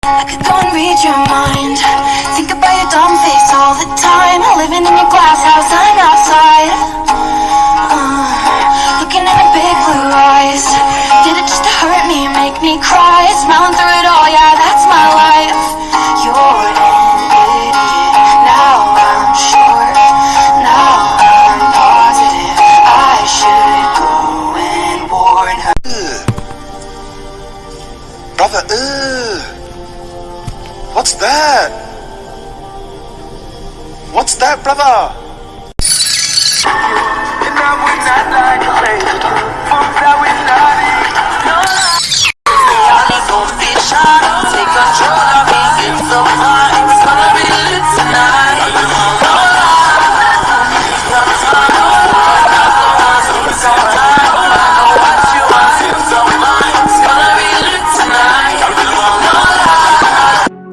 I could go and read your mind. Think about your dumb face all the time. Living in your glass house, I'm outside. Looking in your big blue eyes. Did it just to hurt me, make me cry? Smiling through it all, yeah, that's my life. You're an idiot. Now I'm sure. Now I'm positive. I should go and warn her. Brother, what's that? What's that, brother? And I would not like a lady.